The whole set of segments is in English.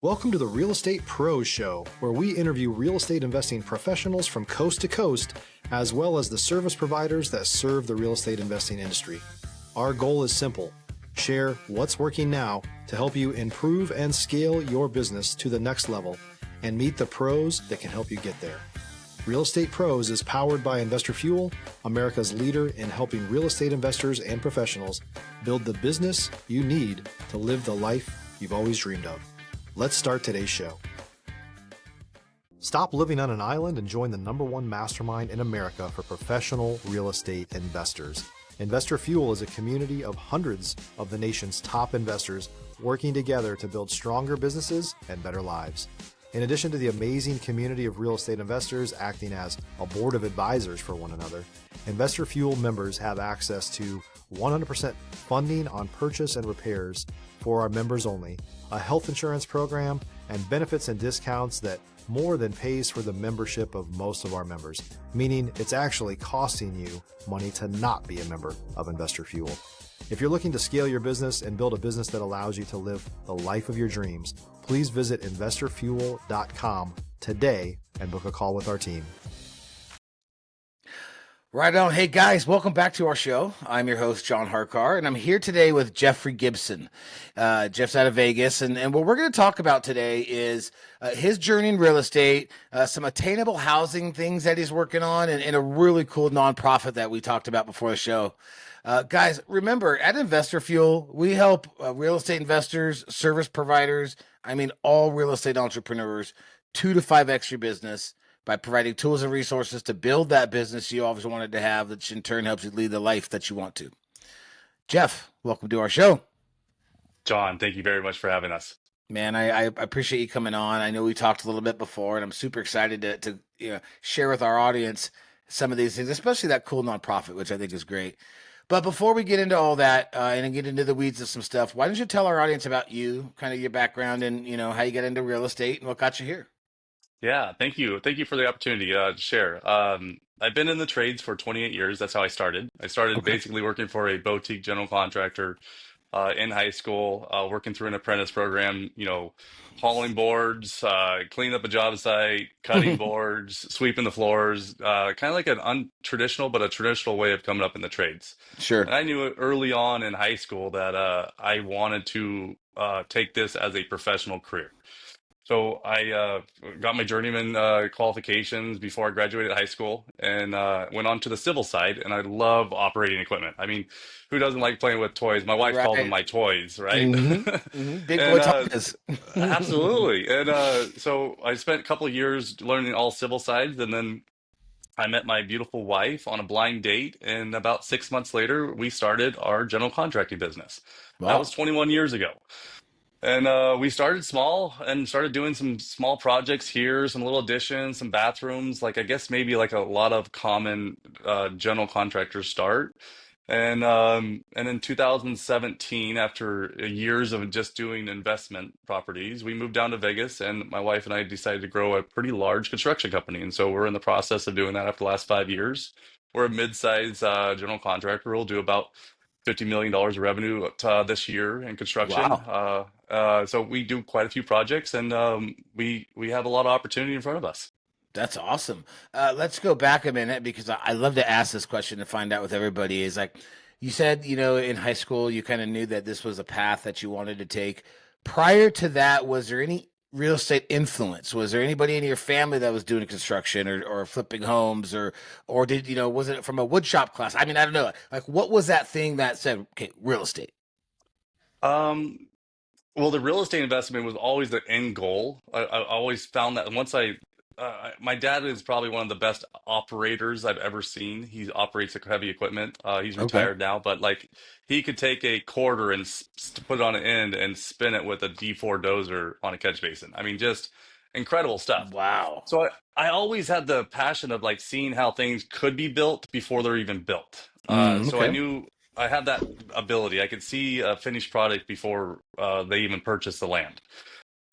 Welcome to the Real Estate Pros Show, where we interview real estate investing professionals from coast to coast, as well as the service providers that serve the real estate investing industry. Our goal is simple: share what's working now to help you improve and scale your business to the next level and meet the pros that can help you get there. Real Estate Pros is powered by Investor Fuel, America's leader in helping real estate investors and professionals build the business you need to live the life you've always dreamed of. Let's start today's show. Stop living on an island and join the #1 mastermind in America for professional real estate investors. Investor Fuel is a community of hundreds of the nation's top investors working together to build stronger businesses and better lives. In addition to the amazing community of real estate investors acting as a board of advisors for one another, Investor Fuel members have access to 100% funding on purchase and repairs for our members only, a health insurance program, and benefits and discounts that more than pays for the membership of most of our members, meaning it's actually costing you money to not be a member of Investor Fuel. If you're looking to scale your business and build a business that allows you to live the life of your dreams, please visit investorfuel.com today and book a call with our team. Right on. Hey guys, welcome back to our show. I'm your host, John Harcar, and I'm here today with Jeffrey Gibson. Jeff's out of Vegas, and what we're going to talk about today is his journey in real estate, some attainable housing things that he's working on, and a really cool nonprofit that we talked about before the show. Guys, remember, at Investor Fuel, we help real estate investors, service providers, all real estate entrepreneurs, 2 to 5x your business by providing tools and resources to build that business you always wanted to have, that in turn helps you lead the life that you want to. Jeff, welcome to our show. John, thank you very much for having us. Man, I appreciate you coming on. I know we talked a little bit before, and I'm super excited to share with our audience some of these things, especially that cool nonprofit, which I think is great. But before we get into all that and get into the weeds of some stuff, why don't you tell our audience about you, kind of your background, and how you got into real estate and what got you here? Yeah, thank you. Thank you for the opportunity to share. I've been in the trades for 28 years. That's how I started. I started Okay. basically working for a boutique general contractor in high school, working through an apprentice program, hauling boards, cleaning up a job site, cutting boards, sweeping the floors, kind of like an untraditional, but a traditional way of coming up in the trades. Sure. And I knew early on in high school that I wanted to take this as a professional career. So I got my journeyman qualifications before I graduated high school and went on to the civil side. And I love operating equipment. I mean, who doesn't like playing with toys? My wife calls them Right. my toys, right? Big boy And talkers. absolutely. And so I spent a couple of years learning all civil sides. And then I met my beautiful wife on a blind date. And about 6 months later, we started our general contracting business. That was Wow. 21 years ago. And we started small and started doing some small projects here, some little additions, some bathrooms, like I guess maybe like a lot of common general contractors start. And in 2017, after years of just doing investment properties, we moved down to Vegas, and my wife and I decided to grow a pretty large construction company. And so we're in the process of doing that after the last 5 years. We're a mid-size general contractor. We'll do about $50 million of revenue this year in construction. Wow. So we do quite a few projects, and we have a lot of opportunity in front of us. That's awesome. Let's go back a minute, because I love to ask this question to find out with everybody. Is like, you said, in high school, you kind of knew that this was a path that you wanted to take. Prior to that, was there any real estate influence? Was there anybody in your family that was doing construction or flipping homes, or did, was it from a wood shop class? I don't know. Like, what was that thing that said, okay, real estate? Um, well, the real estate investment was always the end goal. I always found that my dad is probably one of the best operators I've ever seen. He operates heavy equipment. He's Okay. retired now, but like he could take a quarter and put it on an end and spin it with a D4 dozer on a catch basin. I mean, just incredible stuff. Wow. So I always had the passion of like seeing how things could be built before they're even built. So I Okay. knew I had that ability. I could see a finished product before they even purchased the land.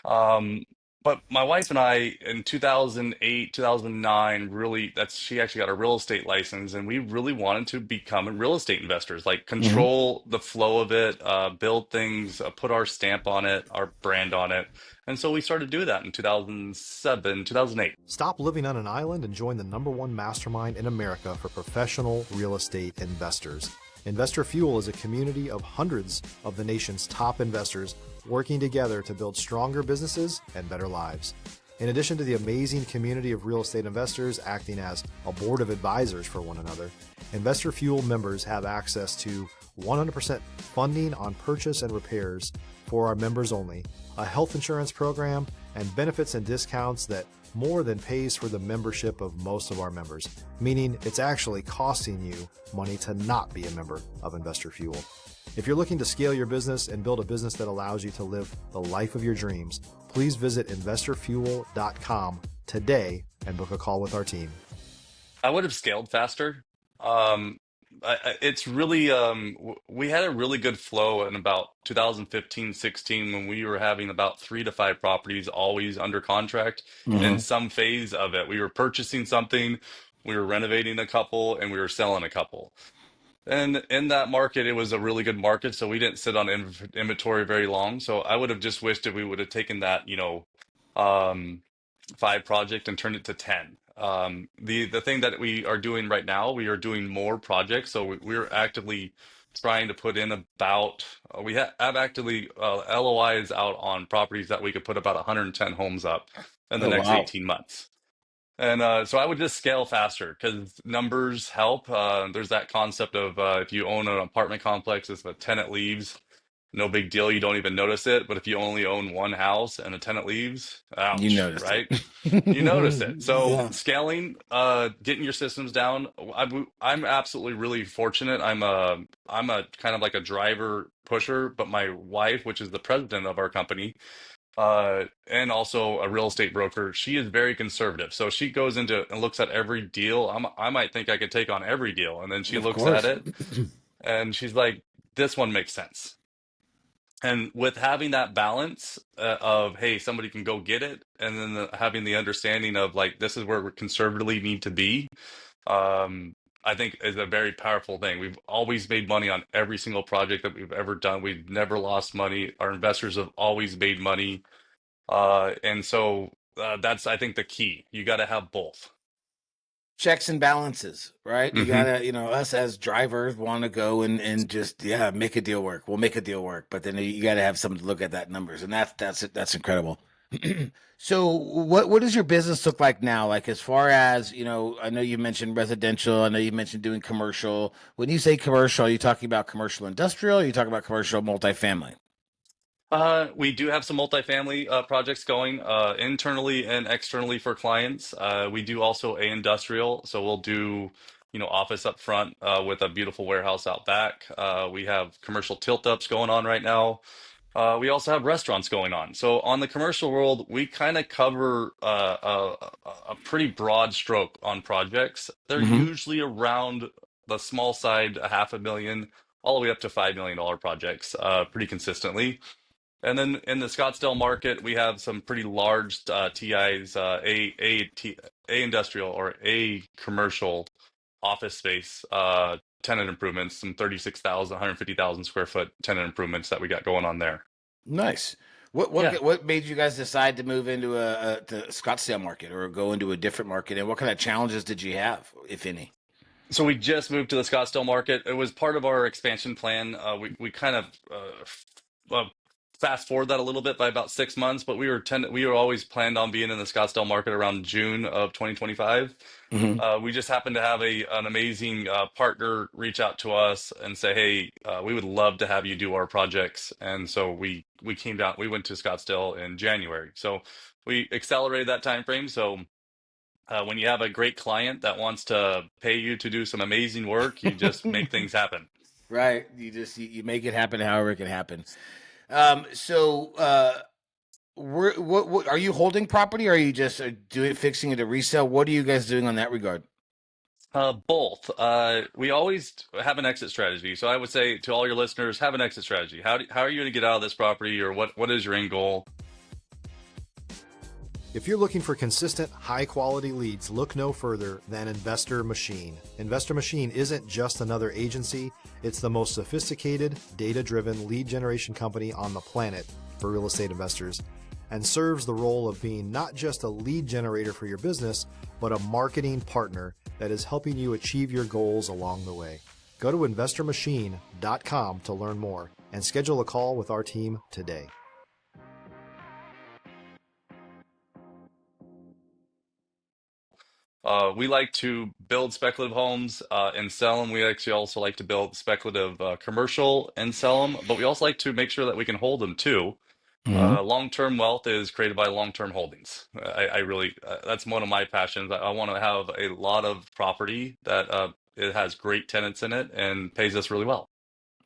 Um, But my wife and I in 2008, 2009, really, she actually got a real estate license, and we really wanted to become real estate investors, like Hmm. control the flow of it, build things, put our stamp on it, our brand on it. And so we started doing that in 2007, 2008. Stop living on an island and join the #1 mastermind in America for professional real estate investors. Investor Fuel is a community of hundreds of the nation's top investors working together to build stronger businesses and better lives. In addition to the amazing community of real estate investors acting as a board of advisors for one another, Investor Fuel members have access to 100% funding on purchase and repairs for our members only, a health insurance program, and benefits and discounts that more than pays for the membership of most of our members, meaning it's actually costing you money to not be a member of Investor Fuel. If you're looking to scale your business and build a business that allows you to live the life of your dreams, please visit investorfuel.com today and book a call with our team. I would have scaled faster. It's really we had a really good flow in about 2015, 16 when we were having about 3 to 5 properties always under contract in Hmm. some phase of it. We were purchasing something, we were renovating a couple, and we were selling a couple. And in that market, it was a really good market, so we didn't sit on inventory very long. So I would have just wished that we would have taken that, um, 5 project and turned it to 10. The thing that we are doing right now, we are doing more projects. So we're actively trying to put in about, have actively LOIs out on properties that we could put about 110 homes up in the Oh, next wow. 18 months. And so I would just scale faster because numbers help. There's that concept of if you own an apartment complex, if a tenant leaves, no big deal. You don't even notice it. But if you only own one house and a tenant leaves, You ouch, noticed right? You notice it. it. So Yeah. scaling, getting your systems down. I'm absolutely really fortunate. I'm a kind of like a driver pusher, but my wife, which is the president of our company, and also a real estate broker, she is very conservative. So she goes into and looks at every deal. I might think I could take on every deal, and then she Of looks at course. it and she's like, "This one makes sense." And with having that balance of, hey, somebody can go get it, and then having the understanding of like, this is where we conservatively need to be, I think is a very powerful thing. We've always made money on every single project that we've ever done. We've never lost money. Our investors have always made money. And so that's, I think, the key. You got to have both. Checks and balances, right? You Hmm. gotta, us as drivers want to go and just, yeah, make a deal work. We'll make a deal work, but then you got to have someone to look at that numbers, and that's incredible. So, what does your business look like now? Like as far as I know you mentioned residential. I know you mentioned doing commercial. When you say commercial, are you talking about commercial industrial? Or are you talking about commercial multifamily? We do have some multifamily projects going internally and externally for clients. We do also a industrial, so we'll do, office up front with a beautiful warehouse out back. We have commercial tilt ups going on right now. We also have restaurants going on. So on the commercial world, we kind of cover a pretty broad stroke on projects. They're Hmm. usually around the small side, a half a million, all the way up to $5 million projects, pretty consistently. And then in the Scottsdale market, we have some pretty large TIs, a industrial or a commercial office space tenant improvements, some 36,000, 150,000 square foot tenant improvements that we got going on there. Nice. What Yeah. what what made you guys decide to move into the Scottsdale market or go into a different market? And what kind of challenges did you have, if any? So we just moved to the Scottsdale market. It was part of our expansion plan. We kind of fast forward that a little bit by about 6 months, but we were always planned on being in the Scottsdale market around June of 2025. Hmm. We just happened to have an amazing partner reach out to us and say, "Hey, we would love to have you do our projects." And so we came down. We went to Scottsdale in January. So we accelerated that time frame. So when you have a great client that wants to pay you to do some amazing work, you just make things happen. Right. You make it happen however it can happen. So what are you holding property or are you just doing fixing it to resell? What are you guys doing on that regard? Both. We always have an exit strategy. So I would say to all your listeners, have an exit strategy. How are you going to get out of this property, or what is your end goal? If you're looking for consistent, high-quality leads, look no further than Investor Machine. Investor Machine isn't just another agency, it's the most sophisticated, data-driven lead generation company on the planet for real estate investors, and serves the role of being not just a lead generator for your business, but a marketing partner that is helping you achieve your goals along the way. Go to investormachine.com to learn more and schedule a call with our team today. We like to build speculative homes and sell them. We actually also like to build speculative commercial and sell them, but we also like to make sure that we can hold them too. Hmm. Long-term wealth is created by long-term holdings. I really, that's one of my passions. I want to have a lot of property that it has great tenants in it and pays us really well.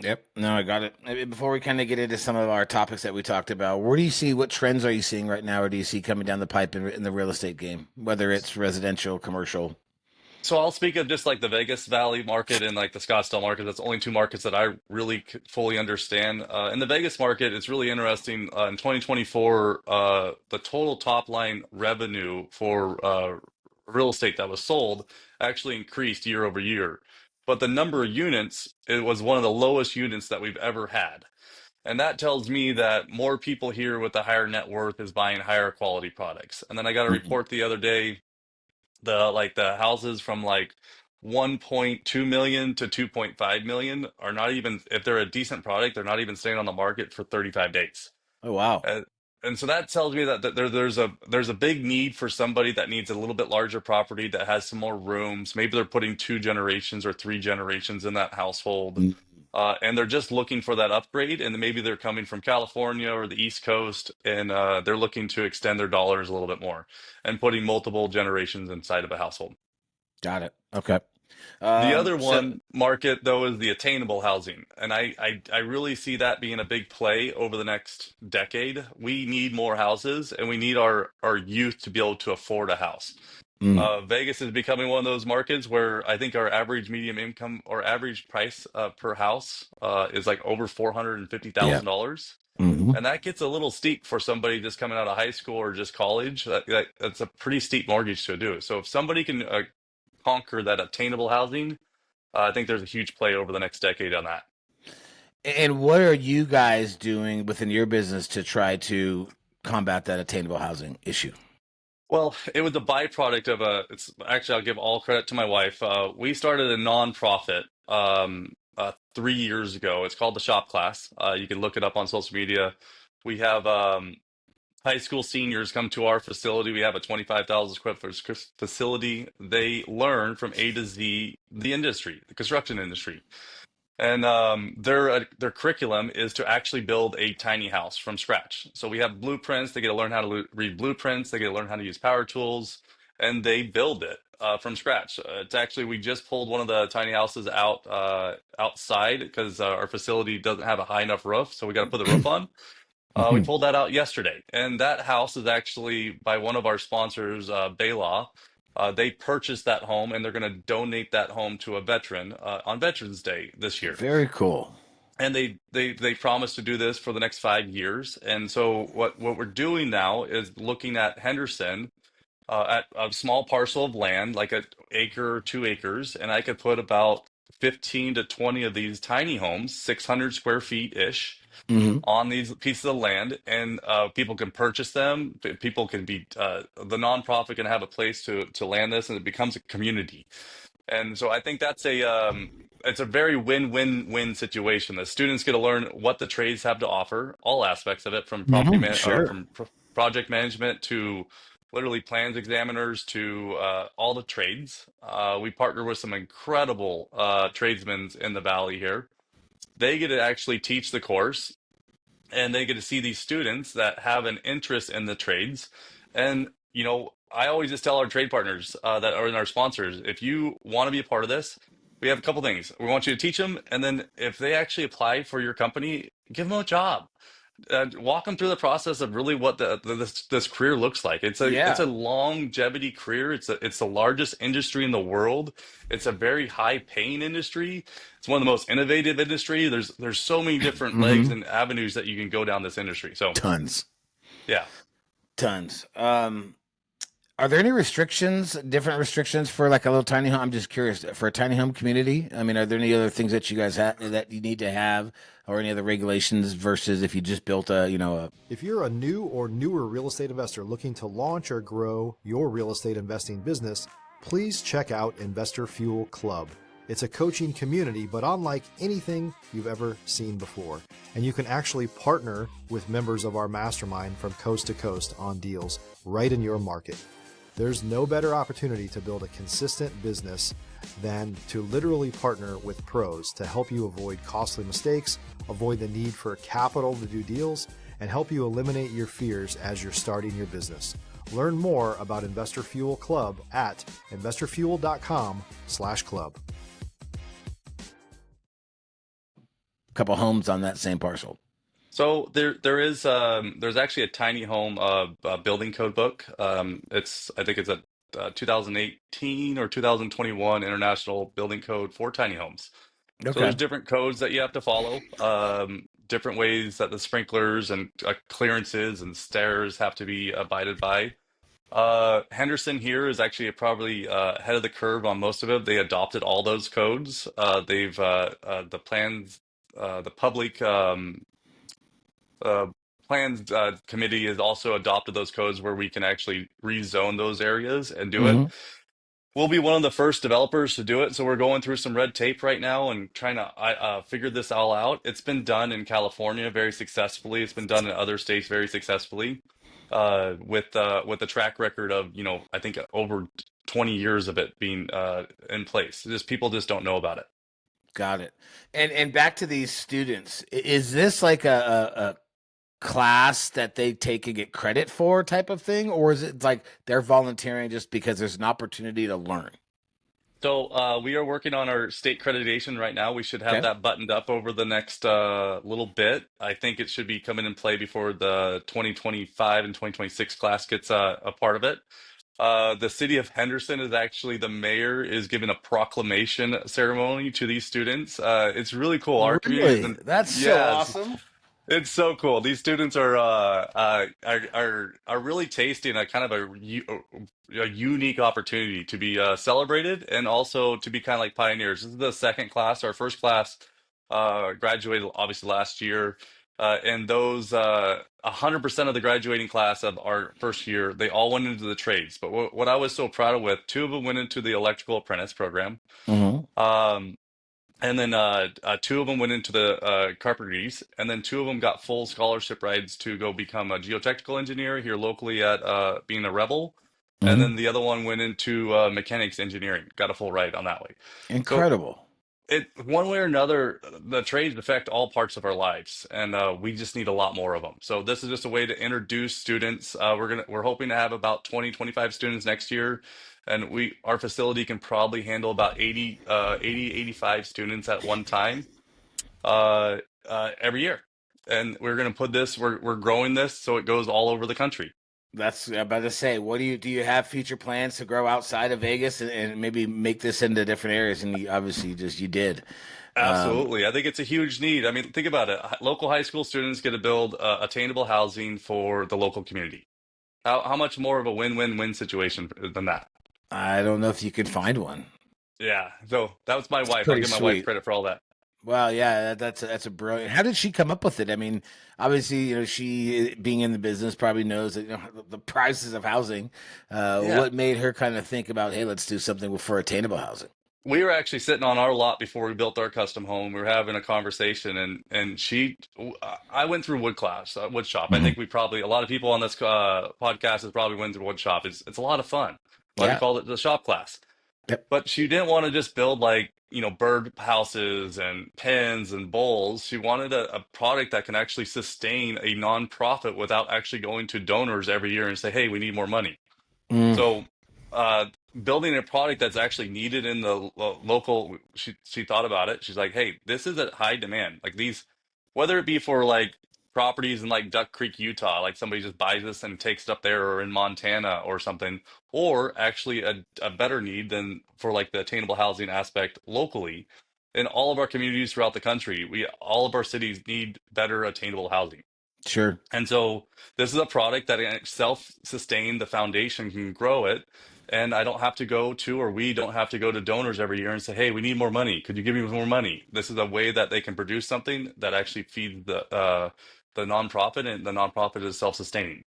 Yep. No, I got it. Maybe before we kind of get into some of our topics that we talked about, where do you see, what trends are you seeing right now, or do you see coming down the pipe in the real estate game, whether it's residential, commercial? So I'll speak of just like the Vegas Valley market and like the Scottsdale market. That's only two markets that I really fully understand. In the Vegas market, it's really interesting. In 2024, the total top line revenue for real estate that was sold actually increased year over year. But the number of units, it was one of the lowest units that we've ever had. And that tells me that more people here with a higher net worth is buying higher quality products. And then I got a Mhm. report the other day, the houses from like 1.2 million to 2.5 million are not even, if they're a decent product, they're not even staying on the market for 35 days. Oh, wow. Uh, and so that tells me that there's a big need for somebody that needs a little bit larger property that has some more rooms. Maybe they're putting two generations or three generations in that household. Mhm. And they're just looking for that upgrade, and maybe they're coming from California or the East Coast, and they're looking to extend their dollars a little bit more and putting multiple generations inside of a household. Got it. Okay. The other So one market, though, is the attainable housing. And I really see that being a big play over the next decade. We need more houses, and we need our youth to be able to afford a house. mm, Vegas is becoming one of those markets where I think our average medium income or average price per house is like over yeah. $450,000. Hmm. And that gets a little steep for somebody just coming out of high school or just college. That's a pretty steep mortgage to do. So if somebody can conquer that attainable housing, I think there's a huge play over the next decade on that. And what are you guys doing within your business to try to combat that attainable housing issue? Well, it was a byproduct of it's actually, I'll give all credit to my wife. We started a nonprofit 3 years ago. It's called the Shop Class. You can look it up on social media. We have high school seniors come to our facility. We have a 25,000 square foot facility. They learn from A to Z the industry, the construction industry. And their curriculum is to actually build a tiny house from scratch. So we have blueprints. They get to learn how to read blueprints. They get to learn how to use power tools, and they build it from scratch. It's actually, we just pulled one of the tiny houses out outside because our facility doesn't have a high enough roof, so we got to put the roof on. We Hmm. pulled that out yesterday, and that house is actually by one of our sponsors, Baylaw. They purchased that home, and they're going to donate that home to a veteran on Veterans Day this year. Very cool. And they promised to do this for the next 5 years. And so what we're doing now is looking at Henderson, at a small parcel of land, like an acre or 2 acres, and I could put about 15 to 20 of these tiny homes, 600 square feet ish, Hmm. on these pieces of land, and people can purchase them. People can be the nonprofit can have a place to land this, and it becomes a community. And so I think that's a it's a very win-win-win situation. The students get to learn what the trades have to offer, all aspects of it, from Hmm. Sure. project management to literally plans examiners to all the trades. We partner with some incredible tradesmen in the valley here. They get to actually teach the course, and they get to see these students that have an interest in the trades. And I always just tell our trade partners that are in our sponsors, if you want to be a part of this, we have a couple things. We want you to teach them, and then if they actually apply for your company, give them a job. Walk them through the process of really what this career looks like. It's a Yeah. longevity career. It's the largest industry in the world. It's a very high paying industry. It's one of the most innovative industry. There's so many different legs Hmm. and avenues that you can go down this industry. So Tons. yeah. Tons. Are there any restrictions, different restrictions for like a little tiny home? I'm just curious for a tiny home community. I mean, are there any other things that you guys have that you need to have, or any other regulations versus if you just built a. If you're a new or newer real estate investor looking to launch or grow your real estate investing business, please check out Investor Fuel Club. It's a coaching community, but unlike anything you've ever seen before. And you can actually partner with members of our mastermind from coast to coast on deals right in your market. There's no better opportunity to build a consistent business than to literally partner with pros to help you avoid costly mistakes, avoid the need for capital to do deals, and help you eliminate your fears as you're starting your business. Learn more about Investor Fuel Club at investorfuel.com/club. Couple homes on that same parcel. So there's actually a tiny home building code book. I think it's a 2018 or 2021 International Building Code for tiny homes. So Okay. there's different codes that you have to follow, different ways that the sprinklers and clearances and stairs have to be abided by. Henderson here is actually probably ahead of the curve on most of it. They adopted all those codes. The plans, the public uh, plans committee has also adopted those codes where we can actually rezone those areas and do it. Hmm. We'll be one of the first developers to do it, so we're going through some red tape right now and trying to figure this all out. It's been done in California very successfully. It's been done in other states very successfully, with a track record of, I think over 20 years of it being in place. Just people just don't know about it. Got it. And back to these students, is this like a class that they take and get credit for type of thing, or is it like they're volunteering just because there's an opportunity to learn? So we are working on our state accreditation right now. We should have Okay. that buttoned up over the next little bit. I think it should be coming in play before the 2025 and 2026 class gets a part of it. The city of Henderson is actually the mayor is giving a proclamation ceremony to these students. It's really cool. Our community is Really? in, That's so yeah, awesome. it's so cool. These students are really tasting a kind of a unique opportunity to be celebrated and also to be kind of like pioneers. This is the second class. Our first class graduated obviously last year, and those 100% of the graduating class of our first year, they all went into the trades. But what I was so proud of, with two of them went into the electrical apprentice program. Hmm. Um, and then two of them went into the carpentries, and then two of them got full scholarship rides to go become a geotechnical engineer here locally at being a rebel. And Hmm. then the other one went into mechanics engineering, got a full ride on that way. So Incredible. it, one way or another, the trades affect all parts of our lives, and we just need a lot more of them. So this is just a way to introduce students. We're hoping to have about 20-25 students next year, and our facility can probably handle about 85 students at one time, every year. And we're going to put this. We're growing this so it goes all over the country. That's I'm about to say. What do you have future plans to grow outside of Vegas and maybe make this into different areas? And you, obviously, you did. Um, Absolutely. I think it's a huge need. I mean, think about it. Local high school students get to build attainable housing for the local community. How much more of a win-win-win situation than that? I don't know if you could find one. Yeah. So that was my It's wife. I'll pretty give my wife sweet. credit for all that. Well, yeah, that's a brilliant. How did she come up with it? I mean, obviously, she being in the business probably knows that the prices of housing. Yeah. What made her kind of think about, hey, let's do something for attainable housing? We were actually sitting on our lot before we built our custom home. We were having a conversation, and I went through wood class, wood shop. I Hmm. think a lot of people on this podcast has probably went through wood shop. It's a lot of fun. Why we Yeah. call it the shop class. Yep. But she didn't want to just build like, bird houses and pens and bowls. She wanted a product that can actually sustain a nonprofit without actually going to donors every year and say, hey, we need more money. Mm. So, uh, building a product that's actually needed in the local, she thought about it. She's like, hey, this is a high demand. Like these, whether it be for like properties in like Duck Creek, Utah, like somebody just buys this and takes it up there, or in Montana or something, or actually a better need than for like the attainable housing aspect locally. In all of our communities throughout the country, all of our cities need better attainable housing. Sure. And so this is a product that can self-sustain the foundation, can grow it. And I don't have to go to, or we don't have to go to donors every year and say, hey, we need more money. Could you give me more money? This is a way that they can produce something that actually feeds the nonprofit, and the nonprofit is self-sustaining.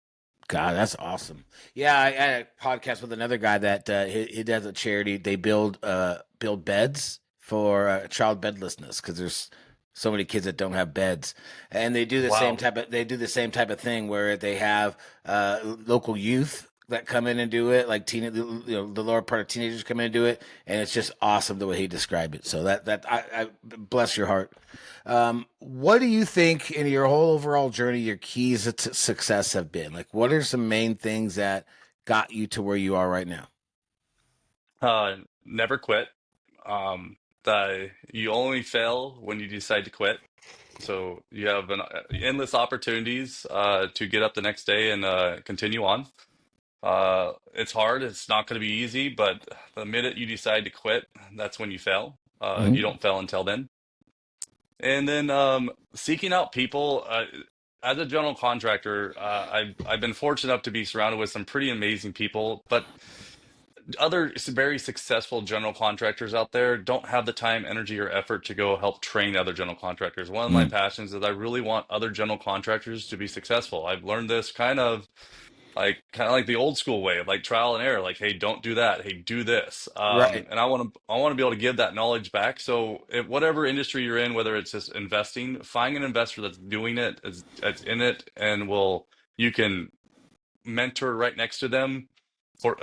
God, that's awesome. Yeah, I had a podcast with another guy that he does a charity. They build beds for child bedlessness because there's so many kids that don't have beds, and Wow. they do the same type of thing where they have local youth that come in and do it, like the lower part of teenagers come in and do it, and it's just awesome the way he described it. So I bless your heart. What do you think in your whole overall journey, your keys to success have been? Like, what are some main things that got you to where you are right now? Never quit. You only fail when you decide to quit. So you have endless opportunities to get up the next day and continue on. It's hard. It's not going to be easy, but the minute you decide to quit, that's when you fail. You Mhm. don't fail until then. And then seeking out people. As a general contractor, I've been fortunate enough to be surrounded with some pretty amazing people, but other very successful general contractors out there don't have the time, energy, or effort to go help train other general contractors. One of my Mm. passions is I really want other general contractors to be successful. I've learned this kind of like the old school way of like trial and error, like, hey, don't do that, hey, do this. Right. And I want to be able to give that knowledge back. So if whatever industry you're in, whether it's just investing, find an investor that's doing it, that's in it, and will you can mentor right next to them, for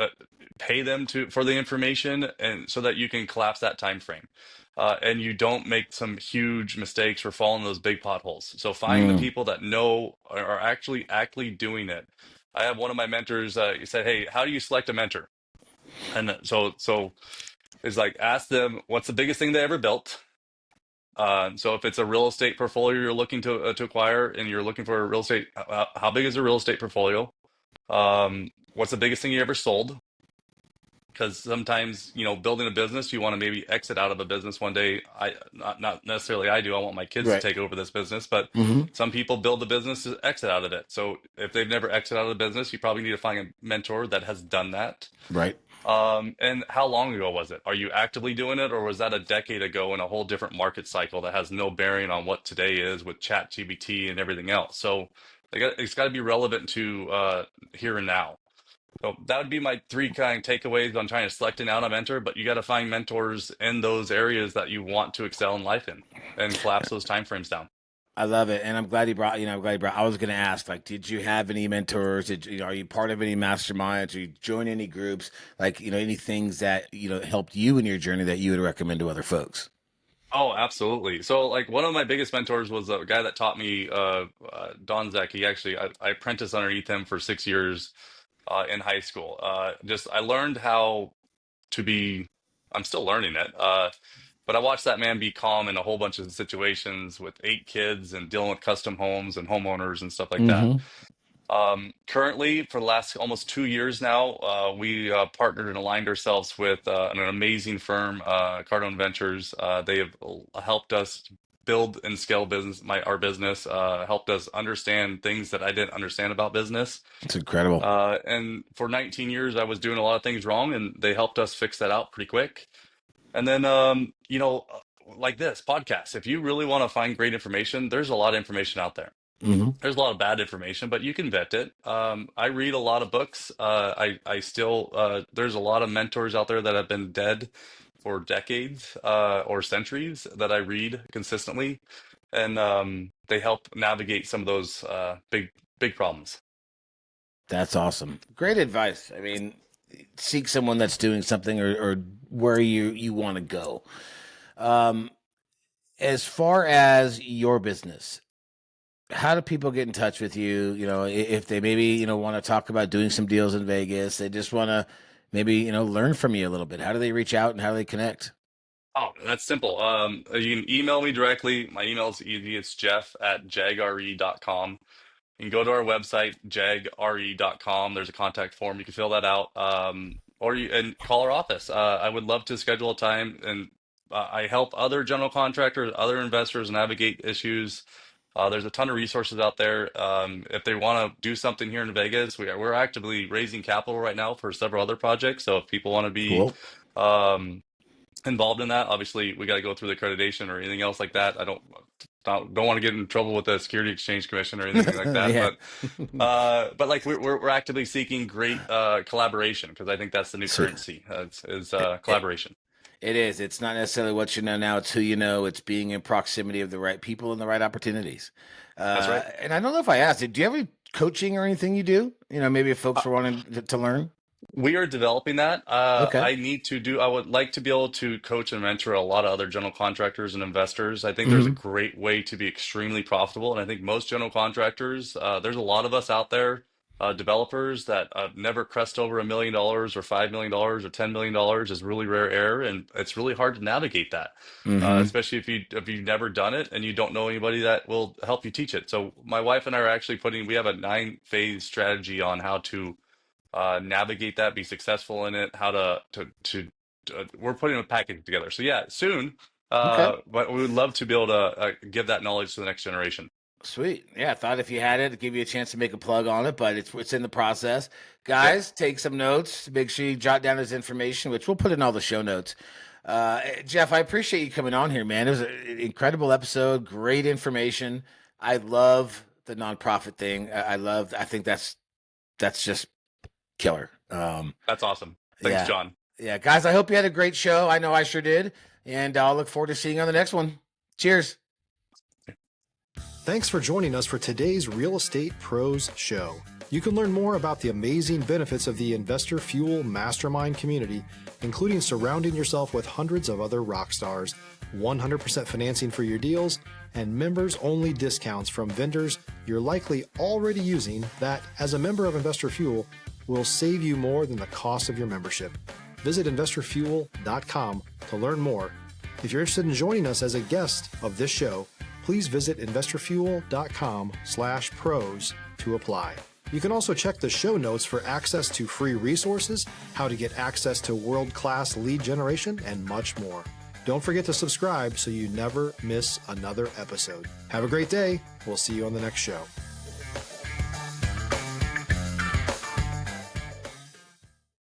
pay them for the information, and so that you can collapse that time frame, and you don't make some huge mistakes or fall in those big potholes. So find the Mm. people that know are actually doing it. I have one of my mentors. He said, "Hey, how do you select a mentor?" And so it's like, ask them what's the biggest thing they ever built. So if it's a real estate portfolio you're looking to acquire, and you're looking for a real estate, how big is a real estate portfolio? What's the biggest thing you ever sold? Because sometimes, building a business, you want to maybe exit out of a business one day. Not necessarily I do. I want my kids to Right. take over this business, but Hmm. some people build the business to exit out of it. So if they've never exited out of the business, you probably need to find a mentor that has done that. Right. And how long ago was it? Are you actively doing it, or was that a decade ago in a whole different market cycle that has no bearing on what today is with Chat GPT and everything else? So it's got to be relevant to here and now. So that would be my three kind of takeaways on trying to select out a mentor. But you got to find mentors in those areas that you want to excel in life in, and collapse those timeframes down. I love it, and I'm glad you brought. I'm glad you brought. I was going to ask, like, did you have any mentors? Are you part of any masterminds? Or you join any groups? Like, any things that helped you in your journey that you would recommend to other folks? Oh, absolutely. So, like, one of my biggest mentors was a guy that taught me, Don Zek. I apprenticed underneath him for 6 years in high school. Just I learned how to be. I'm still learning it. But I watched that man be calm in a whole bunch of situations with 8 kids and dealing with custom homes and homeowners and stuff like that. Mm-hmm. Currently, for the last almost 2 years now, we partnered and aligned ourselves with an amazing firm, Cardone Ventures. They have helped us build and scale our business, helped us understand things that I didn't understand about business. It's incredible. And for 19 years, I was doing a lot of things wrong, and they helped us fix that out pretty quick. And then, like this podcast, if you really want to find great information, there's a lot of information out there. Mm-hmm. There's a lot of bad information, but you can vet it. I read a lot of books. I still, there's a lot of mentors out there that have been dead for decades or centuries that I read consistently, and they help navigate some of those big problems. That's awesome. Great advice. I mean, seek someone that's doing something or where you want to go. Um, as far as your business, how do people get in touch with you? If they maybe, want to talk about doing some deals in Vegas, they just want to maybe, learn from you a little bit. How do they reach out and how do they connect? Oh, that's simple. You can email me directly. My email is easy. It's jeff@jagre.com. You can go to our website, jagre.com. There's a contact form. You can fill that out, or you and call our office. I would love to schedule a time, and I help other general contractors, other investors navigate issues. There's a ton of resources out there. If they want to do something here in Vegas, we're actively raising capital right now for several other projects. So if people want to be Cool. um, involved in that, obviously we got to go through the accreditation or anything else like that. I don't want to get in trouble with the Security Exchange Commission or anything like that. Yeah. But like we're actively seeking great collaboration, because I think that's the new Sweet. currency is It, collaboration. it is. It's not necessarily what you know now, it's who you know. It's being in proximity of the right people and the right opportunities. That's right. And I don't know if I asked it. Do you have any coaching or anything you do? Maybe if folks are wanting to learn. We are developing that. Okay. I would like to be able to coach and mentor a lot of other general contractors and investors. I think there's a Hmm. great way to be extremely profitable. And I think most general contractors, there's a lot of us out there, developers that never crest over $1 million or $5 million or $10 million is really rare air. And it's really hard to navigate that, Hmm. especially if you've never done it and you don't know anybody that will help you teach it. So my wife and I are actually we have a 9-phase strategy on how to navigate that, be successful in it, how we're putting a package together. So yeah, soon. Okay. But we would love to be able to give that knowledge to the next generation. Sweet. Yeah, I thought if you had it, it'd give you a chance to make a plug on it, but it's in the process. Yep. Guys, take some notes. Make sure you jot down his information, which we'll put in all the show notes. Jeff, I appreciate you coming on here, man. It was an incredible episode, great information. I love the nonprofit thing. I think that's just killer. That's awesome. Thanks, Yeah. John. Yeah, guys, I hope you had a great show. I know I sure did. And I'll look forward to seeing you on the next one. Cheers. Thanks for joining us for today's Real Estate Pros Show. You can learn more about the amazing benefits of the Investor Fuel Mastermind community, including surrounding yourself with hundreds of other rock stars, 100% financing for your deals, and members-only discounts from vendors you're likely already using that, as a member of Investor Fuel, will save you more than the cost of your membership. Visit investorfuel.com to learn more. If you're interested in joining us as a guest of this show, please visit investorfuel.com/pros to apply. You can also check the show notes for access to free resources, how to get access to world-class lead generation, and much more. Don't forget to subscribe so you never miss another episode. Have a great day. We'll see you on the next show.